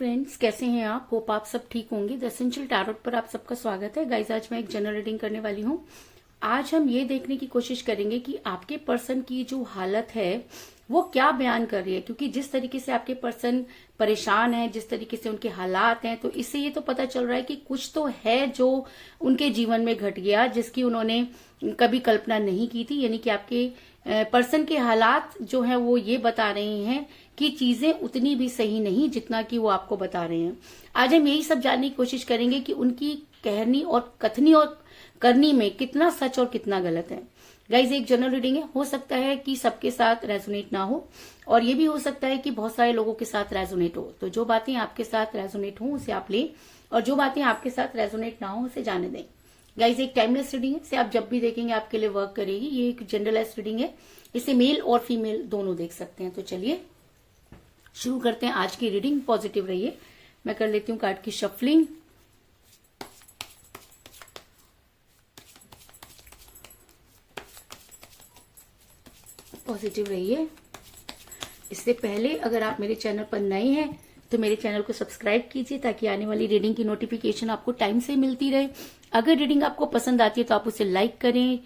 Friends, कैसे हैं आप? होप आप सब ठीक होंगे। द एसेंशियल टैरोट पर आप सबका स्वागत है। गाइज, आज मैं एक जनरल रीडिंग करने वाली हूँ। आज हम ये देखने की कोशिश करेंगे कि आपके पर्सन की जो हालत है वो क्या बयान कर रही है, क्योंकि जिस तरीके से आपके पर्सन परेशान है, जिस तरीके से उनके हालात हैं, तो इससे ये तो पता चल रहा है कि कुछ तो है जो उनके जीवन में घट गया, जिसकी उन्होंने कभी कल्पना नहीं की थी। यानी कि आपके पर्सन के हालात जो है वो ये बता रहे हैं कि चीजें उतनी भी सही नहीं जितना कि वो आपको बता रहे हैं। आज हम यही सब जानने की कोशिश करेंगे कि उनकी कहनी और कथनी और करनी में कितना सच और कितना गलत है। गाइज, एक जनरल रीडिंग है, हो सकता है कि सबके साथ रेजोनेट ना हो, और ये भी हो सकता है कि बहुत सारे लोगों के साथ रेजोनेट हो। तो जो बातें आपके साथ रेजोनेट हो उसे आप लें, और जो बातें आपके साथ रेजोनेट ना हो उसे जाने दें। गाइज, एक टाइमलेस रीडिंग है, इसे आप जब भी देखेंगे आपके लिए वर्क करेगी। ये एक जनरलाइज रीडिंग है, इसे मेल और फीमेल दोनों देख सकते हैं। तो चलिए शुरू करते हैं आज की रीडिंग। पॉजिटिव रहिए। मैं कर लेती हूँ कार्ड की शफलिंग। पॉजिटिव रहिए। इससे पहले अगर आप मेरे चैनल पर नए हैं तो मेरे चैनल को सब्सक्राइब कीजिए, ताकि आने वाली रीडिंग की नोटिफिकेशन आपको टाइम से मिलती रहे। अगर रीडिंग आपको पसंद आती है तो आप उसे लाइक करें,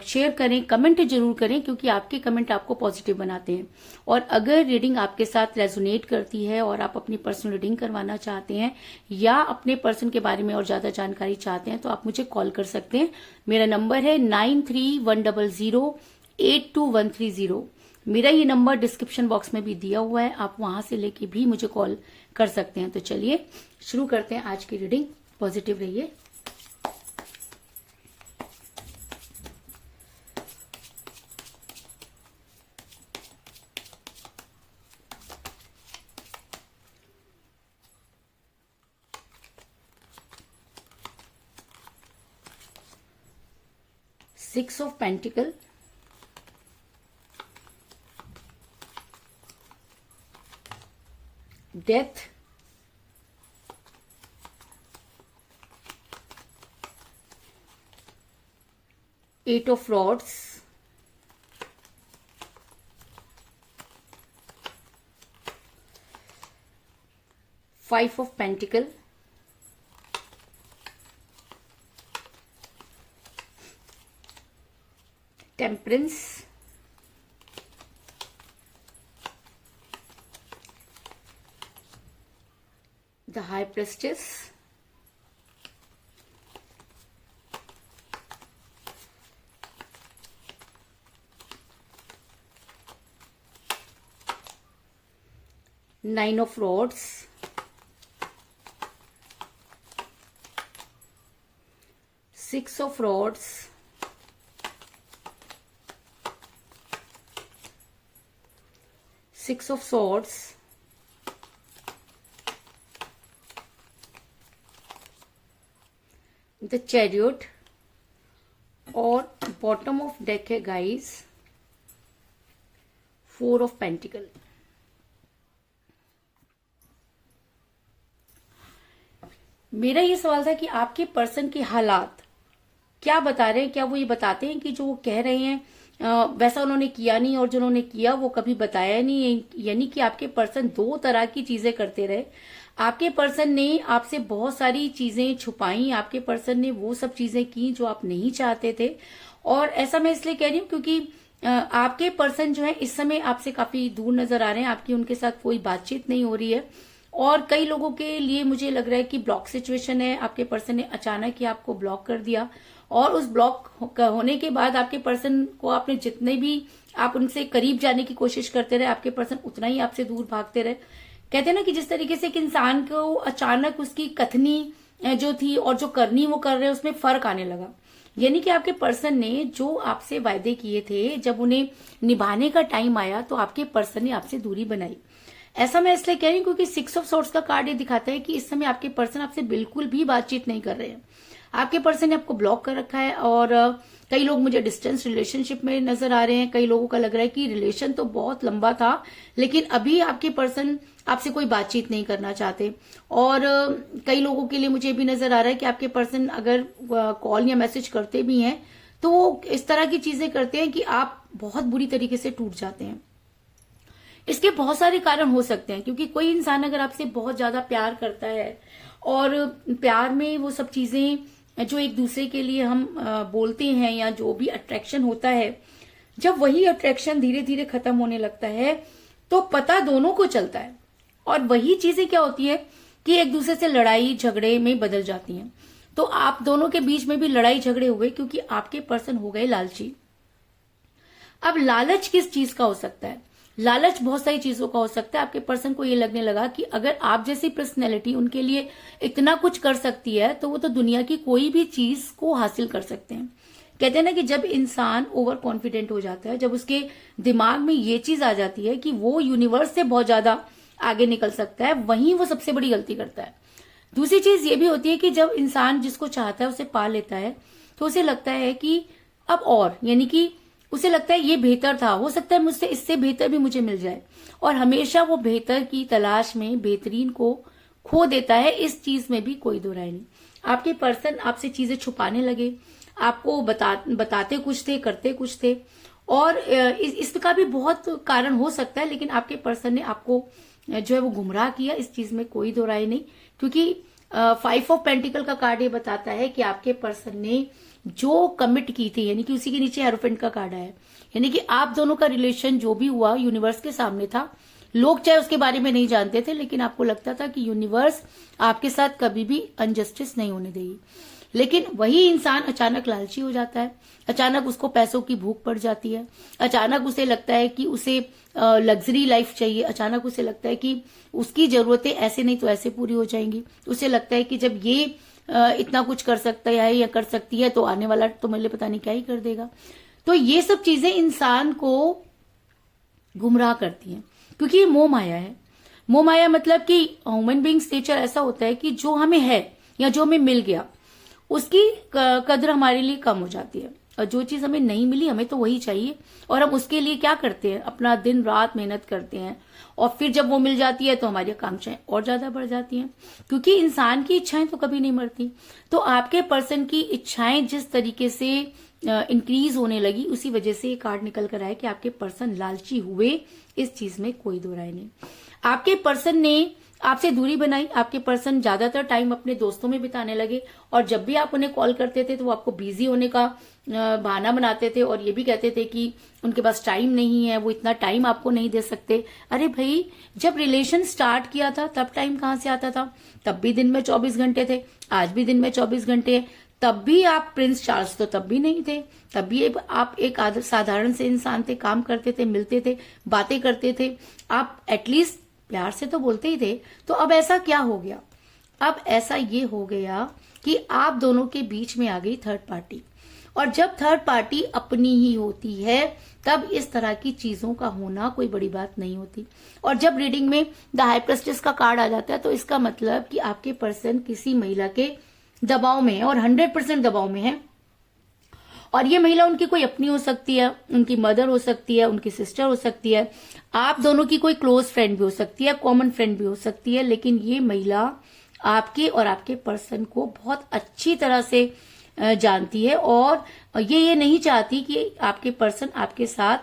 शेयर करें, कमेंट जरूर करें, क्योंकि आपके कमेंट आपको पॉजिटिव बनाते हैं। और अगर रीडिंग आपके साथ रेजोनेट करती है और आप अपनी पर्सनल रीडिंग करवाना चाहते हैं या अपने पर्सन के बारे में और ज्यादा जानकारी चाहते हैं तो आप मुझे कॉल कर सकते हैं। मेरा नंबर है 9310082130। मेरा ये नंबर डिस्क्रिप्शन बॉक्स में भी दिया हुआ है, आप वहां से लेके भी मुझे कॉल कर सकते हैं। तो चलिए शुरू करते हैं आज की रीडिंग। पॉजिटिव रहिए। Six of Pentacles, Death, Eight of Rods, Five of Pentacles, Temperance, the High Priestess, Nine of Rods, Six of Rods, Six of Swords, the Chariot, और बॉटम ऑफ डेक है गाइस Four of Pentacles। मेरा ये सवाल था कि आपके person के हालात क्या बता रहे हैं। क्या वो ये बताते हैं कि जो वो कह रहे हैं वैसा उन्होंने किया नहीं, और जो उन्होंने किया वो कभी बताया नहीं? यानी कि आपके पर्सन दो तरह की चीजें करते रहे। आपके पर्सन ने आपसे बहुत सारी चीजें छुपाई, आपके पर्सन ने वो सब चीजें की जो आप नहीं चाहते थे। और ऐसा मैं इसलिए कह रही हूँ क्योंकि आपके पर्सन जो है इस समय आपसे काफी दूर नजर आ रहे हैं। आपकी उनके साथ कोई बातचीत नहीं हो रही है, और कई लोगों के लिए मुझे लग रहा है कि ब्लॉक सिचुएशन है। आपके पर्सन ने अचानक ही आपको ब्लॉक कर दिया, और उस ब्लॉक होने के बाद आपके पर्सन को आपने जितने भी आप उनसे करीब जाने की कोशिश करते रहे, आपके पर्सन उतना ही आपसे दूर भागते रहे। कहते हैं ना कि जिस तरीके से एक इंसान को अचानक उसकी कथनी जो थी और जो करनी वो कर रहे हैं उसमें फर्क आने लगा। यानी कि आपके पर्सन ने जो आपसे वायदे किए थे, जब उन्हें निभाने का टाइम आया तो आपके पर्सन ने आपसे दूरी बनाई। ऐसा मैं इसलिए कह रही हूँ क्योंकि सिक्स ऑफ सोर्ट्स का कार्ड ये दिखाता है कि इस समय आपके पर्सन आपसे बिल्कुल भी बातचीत नहीं कर रहे हैं। आपके पर्सन ने आपको ब्लॉक कर रखा है, और कई लोग मुझे डिस्टेंस रिलेशनशिप में नजर आ रहे हैं। कई लोगों का लग रहा है कि रिलेशन तो बहुत लंबा था, लेकिन अभी आपके पर्सन आपसे कोई बातचीत नहीं करना चाहते। और कई लोगों के लिए मुझे भी नजर आ रहा है कि आपके पर्सन अगर कॉल या मैसेज करते भी हैं तो वो इस तरह की चीजें करते हैं कि आप बहुत बुरी तरीके से टूट जाते हैं। इसके बहुत सारे कारण हो सकते हैं, क्योंकि कोई इंसान अगर आपसे बहुत ज्यादा प्यार करता है और प्यार में वो सब चीजें जो एक दूसरे के लिए हम बोलते हैं या जो भी अट्रैक्शन होता है, जब वही अट्रैक्शन धीरे धीरे खत्म होने लगता है तो पता दोनों को चलता है, और वही चीजें क्या होती है कि एक दूसरे से लड़ाई झगड़े में बदल जाती हैं। तो आप दोनों के बीच में भी लड़ाई झगड़े हुए क्योंकि आपके पर्सन हो गए लालची। अब लालच किस चीज का हो सकता है? लालच बहुत सारी चीजों का हो सकता है। आपके पर्सन को ये लगने लगा कि अगर आप जैसी पर्सनैलिटी उनके लिए इतना कुछ कर सकती है तो वो तो दुनिया की कोई भी चीज को हासिल कर सकते हैं। कहते हैं ना कि जब इंसान ओवर कॉन्फिडेंट हो जाता है, जब उसके दिमाग में ये चीज आ जाती है कि वो यूनिवर्स से बहुत ज्यादा आगे निकल सकता है, वहीं वो सबसे बड़ी गलती करता है। दूसरी चीज ये भी होती है कि जब इंसान जिसको चाहता है उसे पा लेता है तो उसे लगता है कि अब और, यानी कि उसे लगता है ये बेहतर था, हो सकता है मुझसे इससे बेहतर भी मुझे मिल जाए, और हमेशा वो बेहतर की तलाश में बेहतरीन को खो देता है। इस चीज में भी कोई दो राय नहीं। आपके पर्सन आपसे चीजें छुपाने लगे, आपको बताते कुछ थे, करते कुछ थे, और इसका भी बहुत कारण हो सकता है, लेकिन आपके पर्सन ने आपको जो है वो गुमराह किया, इस चीज में कोई दो राय नहीं। क्योंकि 5 ऑफ पेंटिकल का कार्ड ये बताता है कि आपके पर्सन ने जो कमिट की थी, यानी कि उसी के नीचे हेरोफेंट का कार्ड है, यानी कि आप दोनों का रिलेशन जो भी हुआ यूनिवर्स के सामने था। लोग चाहे उसके बारे में नहीं जानते थे, लेकिन आपको लगता था कि यूनिवर्स आपके साथ कभी भी अनजस्टिस नहीं होने देगी। लेकिन वही इंसान अचानक लालची हो जाता है, अचानक उसको पैसों की भूख पड़ जाती है, अचानक उसे लगता है कि उसे लग्जरी लाइफ चाहिए, अचानक उसे लगता है कि उसकी जरूरतें ऐसे नहीं तो ऐसे पूरी हो जाएंगी। उसे लगता है कि जब ये इतना कुछ कर सकता है या कर सकती है तो आने वाला तो मेरे लिए पता नहीं क्या ही कर देगा। तो ये सब चीजें इंसान को गुमराह करती हैं, क्योंकि ये मोह माया है। मोह माया मतलब कि ह्यूमन बींग्स नेचर ऐसा होता है कि जो हमें है या जो हमें मिल गया उसकी कदर हमारे लिए कम हो जाती है, और जो चीज हमें नहीं मिली हमें तो वही चाहिए, और हम उसके लिए क्या करते हैं, अपना दिन रात मेहनत करते हैं, और फिर जब वो मिल जाती है तो हमारी आकांक्षाएं और ज्यादा बढ़ जाती हैं, क्योंकि इंसान की इच्छाएं तो कभी नहीं मरती। तो आपके पर्सन की इच्छाएं जिस तरीके से इंक्रीज होने लगी, उसी वजह से ये कार्ड निकल कर आया कि आपके पर्सन लालची हुए। इस चीज में कोई दो राय नहीं। आपके पर्सन ने आपसे दूरी बनाई, आपके पर्सन ज्यादातर टाइम अपने दोस्तों में बिताने लगे, और जब भी आप उन्हें कॉल करते थे तो वो आपको बिजी होने का बहाना बनाते थे, और ये भी कहते थे कि उनके पास टाइम नहीं है, वो इतना टाइम आपको नहीं दे सकते। अरे भाई, जब रिलेशन स्टार्ट किया था तब टाइम कहाँ से आता था? तब भी दिन में 24 घंटे थे, आज भी दिन में 24 घंटे है। तब भी आप प्रिंस चार्ल्स तो तब भी नहीं थे, तब भी आप एक साधारण से इंसान थे, काम करते थे, मिलते थे, बातें करते थे, आप एटलीस्ट प्यार से तो बोलते ही थे। तो अब ऐसा क्या हो गया? अब ऐसा ये हो गया कि आप दोनों के बीच में आ गई थर्ड पार्टी, और जब थर्ड पार्टी अपनी ही होती है तब इस तरह की चीजों का होना कोई बड़ी बात नहीं होती। और जब रीडिंग में द हाई प्रेस्टिस का कार्ड आ जाता है तो इसका मतलब कि आपके पर्सन किसी महिला के दबाव में है, और 100% दबाव में है। और ये महिला उनकी कोई अपनी हो सकती है, उनकी मदर हो सकती है, उनकी सिस्टर हो सकती है, आप दोनों की कोई क्लोज फ्रेंड भी हो सकती है, कॉमन फ्रेंड भी हो सकती है। लेकिन ये महिला आपके और आपके पर्सन को बहुत अच्छी तरह से जानती है, और ये नहीं चाहती कि आपके पर्सन आपके साथ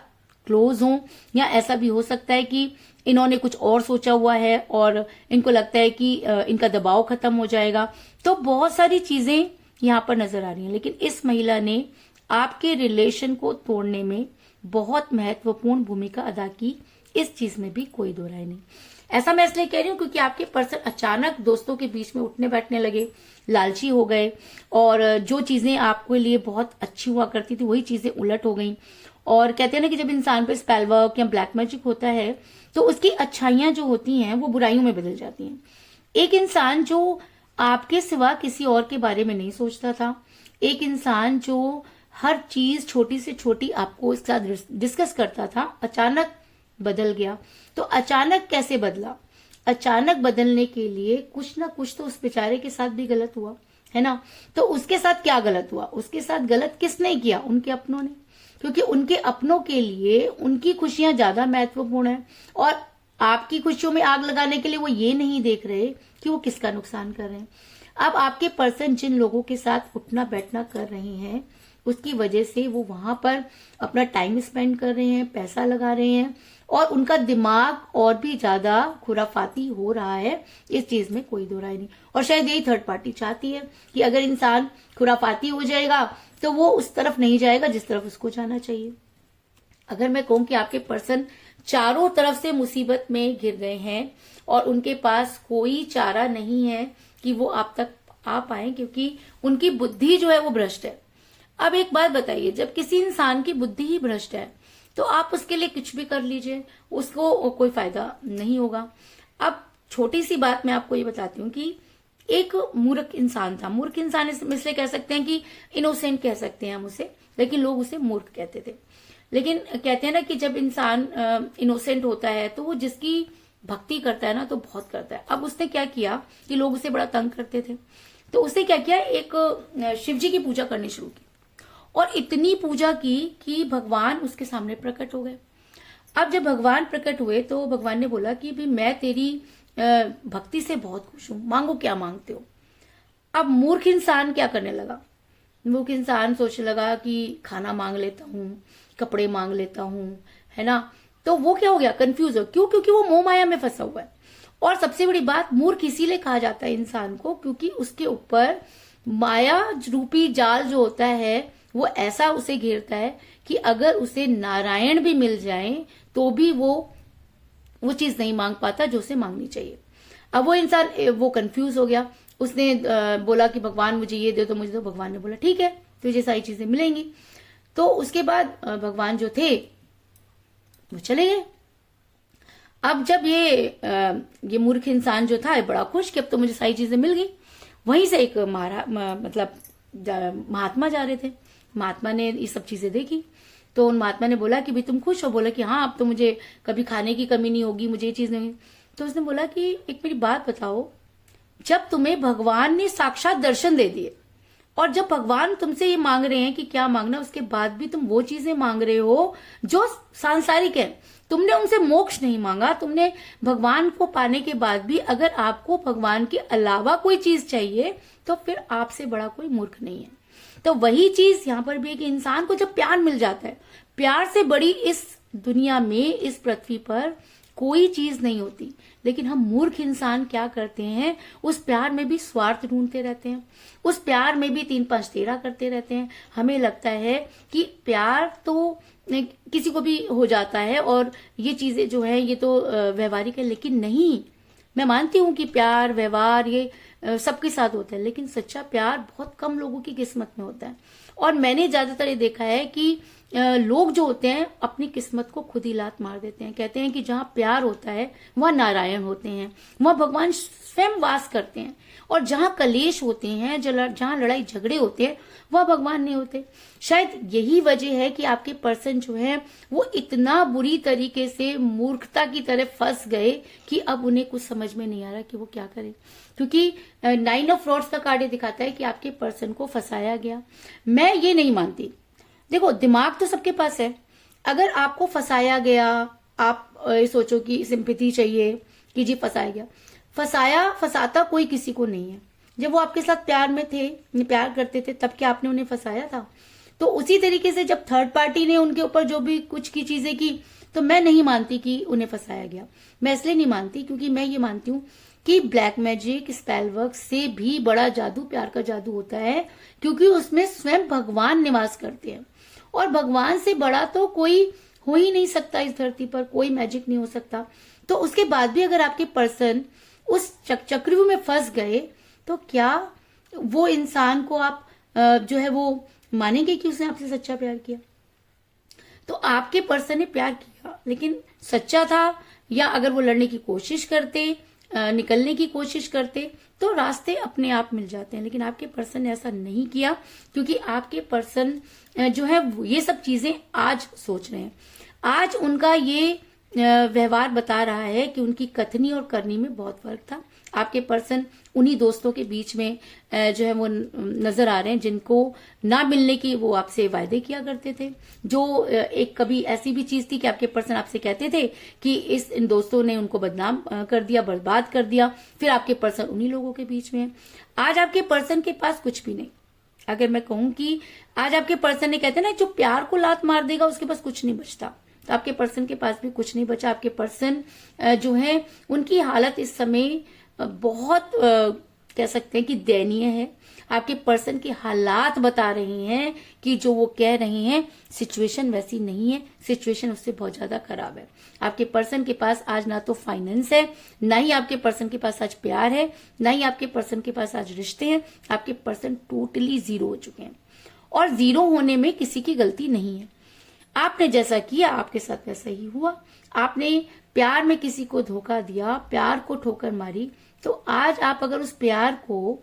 क्लोज हों, या ऐसा भी हो सकता है कि इन्होंने कुछ और सोचा हुआ है और इनको लगता है कि इनका दबाव खत्म हो जाएगा। तो बहुत सारी चीजें यहाँ पर नजर आ रही हैं, लेकिन इस महिला ने आपके रिलेशन को तोड़ने में बहुत महत्वपूर्ण भूमिका अदा की। इस चीज में भी कोई दो राय नहीं। ऐसा मैं इसलिए कह रही हूँ क्योंकि आपके पर्सन अचानक दोस्तों के बीच में उठने बैठने लगे, लालची हो गए, और जो चीजें आपके लिए बहुत अच्छी हुआ करती थी वही चीजें उलट हो गई। और कहते हैं ना कि जब इंसान पे स्पेल वर्क या ब्लैक मैजिक होता है तो उसकी अच्छाइयां जो होती हैं वो बुराइयों में बदल जाती हैं। एक इंसान जो आपके सिवा किसी और के बारे में नहीं सोचता था, एक इंसान जो हर चीज छोटी से छोटी आपको इसके साथ डिस्कस करता था, अचानक बदल गया। तो अचानक कैसे बदला? अचानक बदलने के लिए कुछ ना कुछ तो उस बेचारे के साथ भी गलत हुआ है ना। तो उसके साथ क्या गलत हुआ? उसके साथ गलत किसने किया? उनके अपनों ने, क्योंकि उनके अपनों के लिए उनकी खुशियां ज्यादा महत्वपूर्ण है, और आपकी खुशियों में आग लगाने के लिए वो ये नहीं देख रहे कि वो किसका नुकसान कर रहे हैं। अब आपके पर्सन जिन लोगों के साथ उठना बैठना कर रहे हैं उसकी वजह से वो वहां पर अपना टाइम स्पेंड कर रहे हैं, पैसा लगा रहे हैं और उनका दिमाग और भी ज्यादा खुराफाती हो रहा है। इस चीज में कोई दो राय नहीं। और शायद यही थर्ड पार्टी चाहती है कि अगर इंसान खुराफाती हो जाएगा तो वो उस तरफ नहीं जाएगा जिस तरफ उसको जाना चाहिए। अगर मैं कहूं कि आपके पर्सन चारों तरफ से मुसीबत में घिर गए हैं और उनके पास कोई चारा नहीं है कि वो आप तक आ पाए, क्योंकि उनकी बुद्धि जो है वो भ्रष्ट है। अब एक बात बताइए, जब किसी इंसान की बुद्धि ही भ्रष्ट है तो आप उसके लिए कुछ भी कर लीजिए, उसको कोई फायदा नहीं होगा। अब छोटी सी बात मैं आपको ये बताती हूँ कि एक मूर्ख इंसान था। मूर्ख इंसान इसलिए कह सकते हैं कि इनोसेंट कह सकते हैं हम उसे, लेकिन लोग उसे मूर्ख कहते थे। लेकिन कहते हैं ना कि जब इंसान इनोसेंट होता है तो वो जिसकी भक्ति करता है ना तो बहुत करता है। अब उसने क्या किया कि लोग उसे बड़ा तंग करते थे, तो उसने क्या किया, एक शिव जी की पूजा करनी शुरू की और इतनी पूजा की कि भगवान उसके सामने प्रकट हो गए। अब जब भगवान प्रकट हुए तो भगवान ने बोला कि भाई मैं तेरी भक्ति से बहुत खुश हूं, मांगो क्या मांगते हो। अब मूर्ख इंसान क्या करने लगा, मूर्ख इंसान सोचने लगा कि खाना मांग लेता हूं, कपड़े मांग लेता हूं, है ना। तो वो क्या हो गया, कंफ्यूज हो। क्यों? क्योंकि वो मोह माया में फंसा हुआ है। और सबसे बड़ी बात, मूर्ख इसीलिए कहा जाता है इंसान को क्योंकि उसके ऊपर माया रूपी जाल जो होता है वो ऐसा उसे घेरता है कि अगर उसे नारायण भी मिल जाए तो भी वो चीज नहीं मांग पाता जो उसे मांगनी चाहिए। अब वो इंसान वो कंफ्यूज हो गया। उसने बोला कि भगवान मुझे ये दे, तो मुझे तो भगवान ने बोला ठीक है तुझे सारी चीजें मिलेंगी। तो उसके बाद भगवान जो थे वो चले गए। अब जब ये मूर्ख इंसान जो था बड़ा खुश कि अब तो मुझे सारी चीजें मिल गई। वहीं से एक महात्मा जा रहे थे। महात्मा ने ये सब चीजें देखी तो उन महात्मा ने बोला कि भाई तुम खुश हो? बोला कि हाँ, अब तो मुझे कभी खाने की कमी नहीं होगी, मुझे ये चीज नहीं। तो उसने बोला कि एक मेरी बात बताओ, जब तुम्हें भगवान ने साक्षात दर्शन दे दिए और जब भगवान तुमसे ये मांग रहे हैं कि क्या मांगना, उसके बाद भी तुम वो चीजें मांग रहे हो जो सांसारिक है, तुमने उनसे मोक्ष नहीं मांगा। तुमने भगवान को पाने के बाद भी अगर आपको भगवान के अलावा कोई चीज चाहिए तो फिर आपसे बड़ा कोई मूर्ख नहीं है। तो वही चीज यहां पर भी है कि इंसान को जब प्यार मिल जाता है, प्यार से बड़ी इस दुनिया में, इस पृथ्वी पर कोई चीज नहीं होती। लेकिन हम मूर्ख इंसान क्या करते हैं, उस प्यार में भी स्वार्थ ढूंढते रहते हैं, उस प्यार में भी 3 5 13 करते रहते हैं। हमें लगता है कि प्यार तो किसी को भी हो जाता है और ये चीजें जो है ये तो व्यवहारिक है, लेकिन नहीं। मैं मानती हूं कि प्यार व्यवहार ये सबके साथ होता है, लेकिन सच्चा प्यार बहुत कम लोगों की किस्मत में होता है। और मैंने ज्यादातर ये देखा है कि लोग जो होते हैं अपनी किस्मत को खुद ही लात मार देते हैं। कहते हैं कि जहां प्यार होता है वहां नारायण होते हैं, वहां भगवान स्वयं वास करते हैं, और जहां कलेश होते हैं, जहां लड़ाई झगड़े होते हैं, वह भगवान नहीं होते। शायद यही वजह है कि आपके पर्सन जो है वो इतना बुरी तरीके से मूर्खता की तरह फंस गए कि अब उन्हें कुछ समझ में नहीं आ रहा कि वो क्या करें। क्योंकि 9 ऑफ फ्रॉड्स का कार्ड दिखाता है कि आपके पर्सन को फंसाया गया। मैं ये नहीं मानती। देखो, दिमाग तो सबके पास है। अगर आपको फंसाया गया, आप सोचो कि सिंपैथी चाहिए कि जी फंसाया गया, फंसाता कोई किसी को नहीं है। जब वो आपके साथ प्यार में थे, प्यार करते थे, तब क्या आपने उन्हें फंसाया था? तो उसी तरीके से जब थर्ड पार्टी ने उनके ऊपर जो भी कुछ की चीजें की, तो मैं नहीं मानती कि उन्हें फंसाया गया। मैं इसलिए नहीं मानती क्योंकि मैं ये मानती हूँ कि ब्लैक मैजिक, स्पेल वर्क से भी बड़ा जादू प्यार का जादू होता है, क्योंकि उसमें स्वयं भगवान निवास करते हैं। और भगवान से बड़ा तो कोई हो ही नहीं सकता इस धरती पर, कोई मैजिक नहीं हो सकता। तो उसके बाद भी अगर आपके पर्सन उस चक्रव्यूह में फंस गए तो क्या वो इंसान को आप जो है वो मानेंगे कि उसने आपसे सच्चा प्यार किया? तो आपके पर्सन ने प्यार किया लेकिन सच्चा था, या अगर वो लड़ने की कोशिश करते, निकलने की कोशिश करते, तो रास्ते अपने आप मिल जाते हैं। लेकिन आपके पर्सन ने ऐसा नहीं किया क्योंकि आपके पर्सन जो है ये सब चीजें आज सोच रहे हैं। आज उनका ये व्यवहार बता रहा है कि उनकी कथनी और करनी में बहुत फर्क था। आपके पर्सन उन्हीं दोस्तों के बीच में जो है वो नजर आ रहे हैं जिनको ना मिलने की वो आपसे वायदे किया करते थे। जो एक कभी ऐसी भी चीज थी कि आपके पर्सन आपसे कहते थे कि इन दोस्तों ने उनको बदनाम कर दिया, बर्बाद कर दिया, फिर आपके पर्सन उन्हीं लोगों के बीच में है। आज आपके पर्सन के पास कुछ भी नहीं। अगर मैं कहूं कि आज आपके पर्सन ने, कहते हैं ना, जो प्यार को लात मार देगा उसके पास कुछ नहीं बचता, तो आपके पर्सन के पास भी कुछ नहीं बचा। आपके पर्सन जो है उनकी हालत इस समय बहुत कह सकते हैं कि दयनीय है। आपके पर्सन के हालात बता रहे हैं कि जो वो कह रहे हैं सिचुएशन वैसी नहीं है, सिचुएशन उससे बहुत ज्यादा खराब है। आपके पर्सन के पास आज ना तो फाइनेंस है, ना ही आपके पर्सन के पास आज प्यार है, ना ही आपके पर्सन के पास आज रिश्ते हैं। आपके पर्सन टोटली जीरो हो चुके हैं, और जीरो होने में किसी की गलती नहीं है। आपने जैसा किया आपके साथ वैसा ही हुआ। आपने प्यार में किसी को धोखा दिया, प्यार को ठोकर मारी, तो आज आप अगर उस प्यार को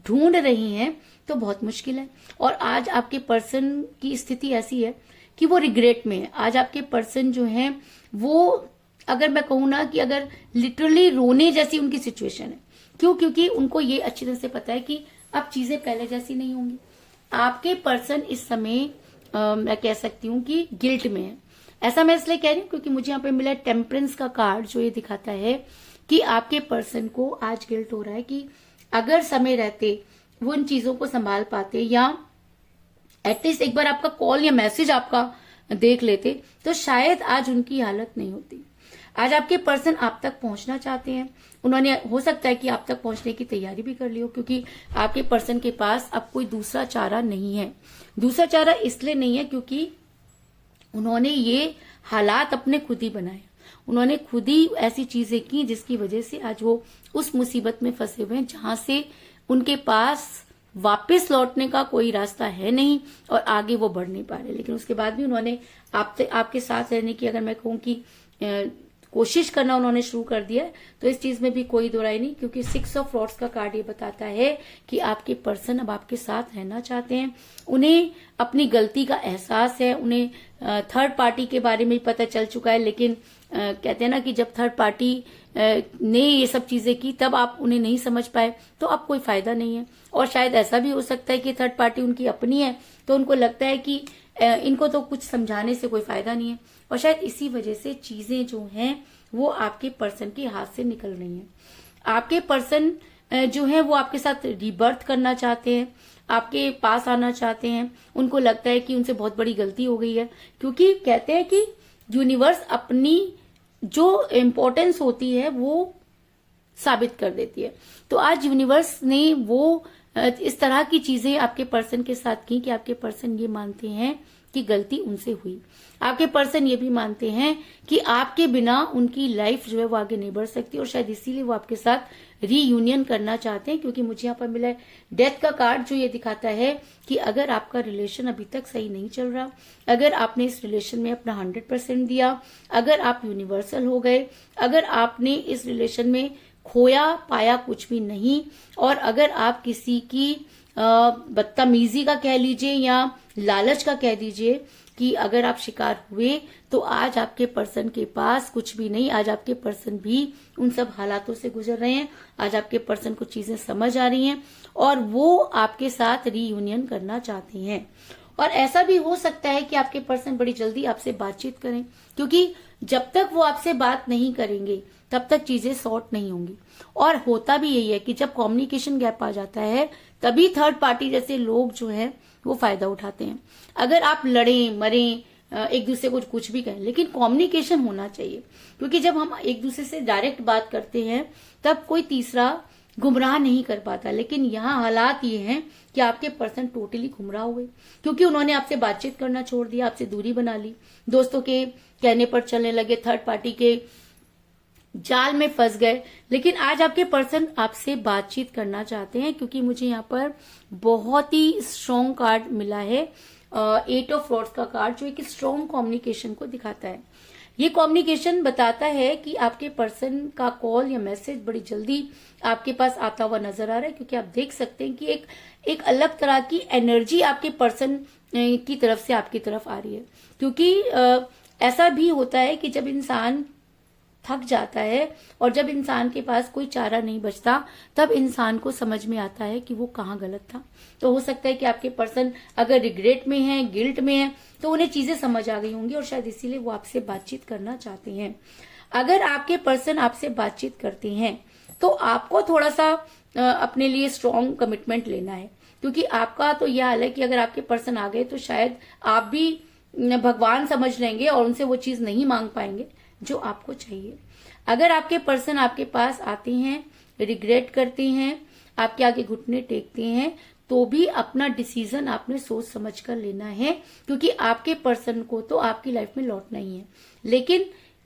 ढूंढ रही हैं तो बहुत मुश्किल है। और आज आपके पर्सन की स्थिति ऐसी है कि वो रिग्रेट में है। आज आपके पर्सन जो है वो, अगर मैं कहूँ ना कि अगर लिटरली रोने जैसी उनकी सिचुएशन है। क्यों? क्योंकि उनको ये अच्छी तरह से पता है कि अब चीजें पहले जैसी नहीं होंगी। आपके पर्सन इस समय मैं कह सकती हूँ कि गिल्ट में है। ऐसा मैं इसलिए कह रही हूँ क्योंकि मुझे यहाँ पे मिला टेम्परेंस का कार्ड, जो ये दिखाता है कि आपके पर्सन को आज गिल्ट हो रहा है कि अगर समय रहते वो इन चीजों को संभाल पाते, या एटलीस्ट एक बार आपका कॉल या मैसेज आपका देख लेते, तो शायद आज उनकी हालत नहीं होती। आज आपके पर्सन आप तक पहुंचना चाहते हैं। उन्होंने, हो सकता है कि आप तक पहुंचने की तैयारी भी कर ली हो, क्योंकि आपके पर्सन के पास अब कोई दूसरा चारा नहीं है। दूसरा चारा इसलिए नहीं है क्योंकि उन्होंने ये हालात अपने खुद ही बनाए। उन्होंने खुद ही ऐसी चीजें की जिसकी वजह से आज वो उस मुसीबत में फंसे हुए हैं जहां से उनके पास वापस लौटने का कोई रास्ता है नहीं, और आगे वो बढ़ नहीं पा रहे। लेकिन उसके बाद भी उन्होंने आपके साथ रहने की, अगर मैं कहूँ कि कोशिश करना उन्होंने शुरू कर दिया है, तो इस चीज में भी कोई दो राय नहीं। क्योंकि 6 ऑफ रॉड्स का कार्ड ये बताता है कि आपके पर्सन अब आपके साथ रहना चाहते हैं। उन्हें अपनी गलती का एहसास है, उन्हें थर्ड पार्टी के बारे में पता चल चुका है। लेकिन कहते हैं ना कि जब थर्ड पार्टी ने ये सब चीजें की तब आप उन्हें नहीं समझ पाए, तो अब कोई फायदा नहीं है। और शायद ऐसा भी हो सकता है कि थर्ड पार्टी उनकी अपनी है, तो उनको लगता है कि इनको तो कुछ समझाने से कोई फायदा नहीं है, और शायद इसी वजह से चीजें जो हैं वो आपके पर्सन के हाथ से निकल रही हैं। आपके पर्सन जो है वो आपके साथ रीबर्थ करना चाहते हैं, आपके पास आना चाहते हैं। उनको लगता है कि उनसे बहुत बड़ी गलती हो गई है, क्योंकि कहते हैं कि यूनिवर्स अपनी जो इम्पोर्टेंस होती है वो साबित कर देती है। तो आज यूनिवर्स ने वो इस तरह की चीजें आपके पर्सन के साथ की कि आपके पर्सन ये मानते हैं कि गलती उनसे हुई। आपके पर्सन ये भी मानते हैं कि आपके बिना उनकी लाइफ जो है वो आगे नहीं बढ़ सकती, और शायद इसीलिए वो आपके साथ रीयूनियन करना चाहते हैं। क्योंकि मुझे यहाँ पर मिला है डेथ का कार्ड, जो ये दिखाता है कि अगर आपका रिलेशन अभी तक सही नहीं चल रहा, अगर आपने इस रिलेशन में अपना 100% दिया, अगर आप यूनिवर्सल हो गए, अगर आपने इस रिलेशन में खोया पाया कुछ भी नहीं, और अगर आप किसी की बदतमीजी का कह लीजिए या लालच का कह दीजिए कि अगर आप शिकार हुए, तो आज आपके पर्सन के पास कुछ भी नहीं। आज आपके पर्सन भी उन सब हालातों से गुजर रहे हैं। आज आपके पर्सन को चीजें समझ आ रही हैं और वो आपके साथ रीयूनियन करना चाहते हैं। और ऐसा भी हो सकता है कि आपके पर्सन बड़ी जल्दी आपसे बातचीत करें, क्योंकि जब तक वो आपसे बात नहीं करेंगे तब तक चीजें सॉर्ट नहीं होंगी। और होता भी यही है कि जब कम्युनिकेशन गैप आ जाता है तभी थर्ड पार्टी जैसे लोग जो है वो फायदा उठाते हैं। अगर आप लड़ें मरें, एक दूसरे को कुछ भी कहें, लेकिन कम्युनिकेशन होना चाहिए। क्योंकि जब हम एक दूसरे से डायरेक्ट बात करते हैं तब कोई तीसरा गुमराह नहीं कर पाता। लेकिन यहाँ हालात ये हैं कि आपके पर्सन टोटली गुमराह हुए, क्योंकि उन्होंने आपसे बातचीत करना छोड़ दिया, आपसे दूरी बना ली, दोस्तों के कहने पर चलने लगे, थर्ड पार्टी के जाल में फंस गए। लेकिन आज आपके पर्सन आपसे बातचीत करना चाहते हैं, क्योंकि मुझे यहाँ पर बहुत ही स्ट्रॉन्ग कार्ड मिला है, 8 ऑफ रॉड्स का कार्ड, जो एक स्ट्रॉन्ग कम्युनिकेशन को दिखाता है। ये कम्युनिकेशन बताता है कि आपके पर्सन का कॉल या मैसेज बड़ी जल्दी आपके पास आता हुआ नजर आ रहा है, क्योंकि आप देख सकते हैं कि एक अलग तरह की एनर्जी आपके पर्सन की तरफ से आपकी तरफ आ रही है। क्योंकि ऐसा भी होता है कि जब इंसान थक जाता है और जब इंसान के पास कोई चारा नहीं बचता, तब इंसान को समझ में आता है कि वो कहाँ गलत था। तो हो सकता है कि आपके पर्सन अगर रिग्रेट में है, गिल्ट में है, तो उन्हें चीजें समझ आ गई होंगी और शायद इसीलिए वो आपसे बातचीत करना चाहते हैं। अगर आपके पर्सन आपसे बातचीत करते हैं तो आपको थोड़ा सा अपने लिए स्ट्रॉन्ग कमिटमेंट लेना है। क्योंकि आपका तो यह हाल है कि अगर आपके पर्सन आ गए तो शायद आप भी भगवान समझ लेंगे और उनसे वो चीज नहीं मांग पाएंगे जो आपको चाहिए। अगर आपके पर्सन आपके पास आते हैं, रिग्रेट करते हैं, आपके आगे घुटने टेकते हैं, तो भी अपना डिसीजन आपने सोच समझ कर लेना है, क्योंकि आपके पर्सन को तो आपकी लाइफ में लौटना ही है। लेकिन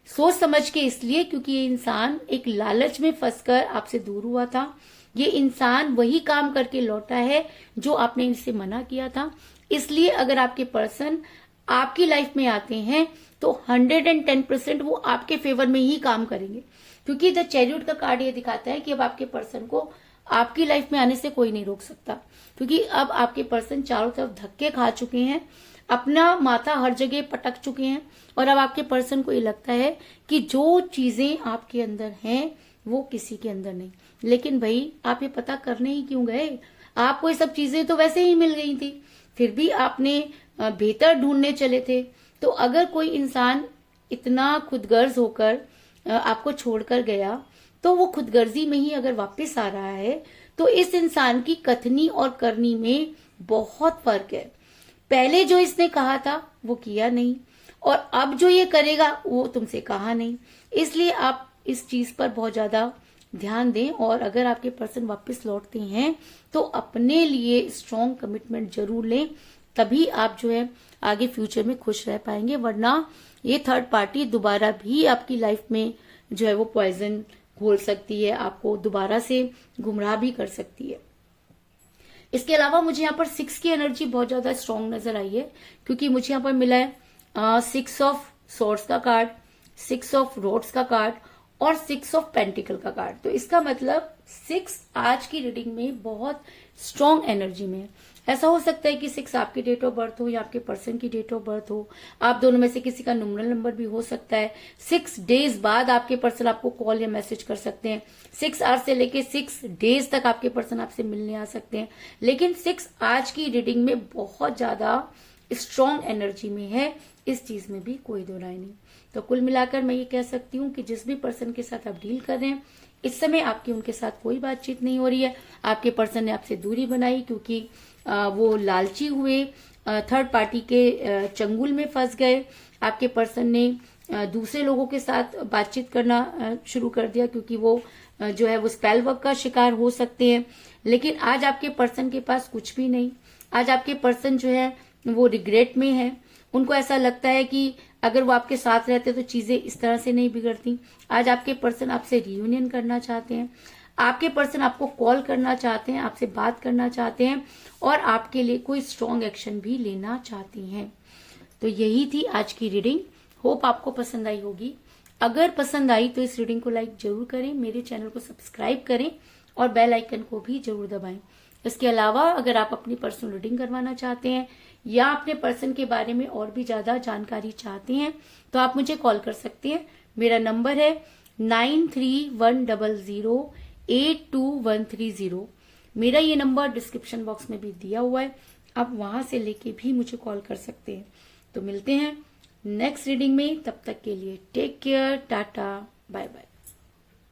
सोच समझ के, इसलिए क्योंकि ये इंसान एक लालच में फंसकर आपसे दूर हुआ था। ये इंसान वही काम करके लौटा है जो आपने इनसे मना किया था। इसलिए अगर आपके पर्सन आपकी लाइफ में आते हैं तो 110% वो आपके फेवर में ही काम करेंगे, क्योंकि द चैरियट का कार्ड ये दिखाता है कि अब आपके पर्सन को आपकी लाइफ में आने से कोई नहीं रोक सकता, क्योंकि अब आपके पर्सन चारों तरफ धक्के खा चुके हैं, अपना माथा हर जगह पटक चुके हैं, और अब आपके पर्सन को ये लगता है कि जो चीजें आपके अंदर हैं वो किसी के अंदर नहीं। लेकिन भाई, आप ये पता करने ही क्यों गए? आपको ये सब चीजें तो वैसे ही मिल गई थी, फिर भी आपने बेहतर ढूंढने चले थे। तो अगर कोई इंसान इतना खुदगर्ज होकर आपको छोड़कर गया, तो वो खुदगर्जी में ही अगर वापस आ रहा है, तो इस इंसान की कथनी और करनी में बहुत फर्क है। पहले जो इसने कहा था वो किया नहीं, और अब जो ये करेगा वो तुमसे कहा नहीं। इसलिए आप इस चीज पर बहुत ज्यादा ध्यान दें, और अगर आपके पर्सन वापस लौटते हैं तो अपने लिए स्ट्रॉन्ग कमिटमेंट जरूर लें, तभी आप जो है आगे फ्यूचर में खुश रह पाएंगे। वरना ये थर्ड पार्टी दोबारा भी आपकी लाइफ में जो है वो पॉइजन घोल सकती है, आपको दोबारा से गुमराह भी कर सकती है। इसके अलावा मुझे यहाँ पर 6 की एनर्जी बहुत ज्यादा स्ट्रॉन्ग नजर आई है, क्योंकि मुझे यहाँ पर मिला है 6 ऑफ सोर्ड्स का कार्ड, 6 ऑफ रोड्स का कार्ड और 6 ऑफ पेंटिकल का कार्ड। तो इसका मतलब 6 आज की रीडिंग में बहुत स्ट्रॉन्ग एनर्जी में है। ऐसा हो सकता है कि 6 आपकी डेट ऑफ बर्थ हो या आपके पर्सन की डेट ऑफ बर्थ हो, आप दोनों में से किसी का न्यूमरल नंबर भी हो सकता है। 6 डेज बाद आपके पर्सन आपको कॉल या मैसेज कर सकते हैं। 6 आवर से लेके 6 डेज तक आपके पर्सन आपसे मिलने आ सकते हैं। लेकिन 6 आज की रीडिंग में बहुत ज्यादा स्ट्रॉन्ग एनर्जी में है, इस चीज में भी कोई दो राय नहीं। तो कुल मिलाकर मैं ये कह सकती हूँ कि जिस भी पर्सन के साथ आप डील कर रहे हैं, इस समय आपकी उनके साथ कोई बातचीत नहीं हो रही है। आपके पर्सन ने आपसे दूरी बनाई क्योंकि वो लालची हुए, थर्ड पार्टी के चंगुल में फंस गए। आपके पर्सन ने दूसरे लोगों के साथ बातचीत करना शुरू कर दिया, क्योंकि वो जो है वो स्पेल वर्क का शिकार हो सकते हैं। लेकिन आज आपके पर्सन के पास कुछ भी नहीं। आज आपके पर्सन जो है वो रिग्रेट में है। उनको ऐसा लगता है कि अगर वो आपके साथ रहते तो चीजें इस तरह से नहीं बिगड़ती। आज आपके पर्सन आपसे रियूनियन करना चाहते हैं, आपके पर्सन आपको कॉल करना चाहते हैं, आपसे बात करना चाहते हैं, और आपके लिए कोई स्ट्रॉन्ग एक्शन भी लेना चाहती हैं। तो यही थी आज की रीडिंग। होप आपको पसंद आई होगी। अगर पसंद आई तो इस रीडिंग को लाइक जरूर करें, मेरे चैनल को सब्सक्राइब करें और बेल आइकन को भी जरूर दबाएं। इसके अलावा अगर आप अपनी पर्सनल रीडिंग करवाना चाहते हैं या अपने पर्सन के बारे में और भी ज्यादा जानकारी चाहते हैं तो आप मुझे कॉल कर सकते हैं। मेरा नंबर है 9310082130। मेरा ये नंबर डिस्क्रिप्शन बॉक्स में भी दिया हुआ है, आप वहां से लेके भी मुझे कॉल कर सकते हैं। तो मिलते हैं नेक्स्ट रीडिंग में, तब तक के लिए take care, tata, bye bye.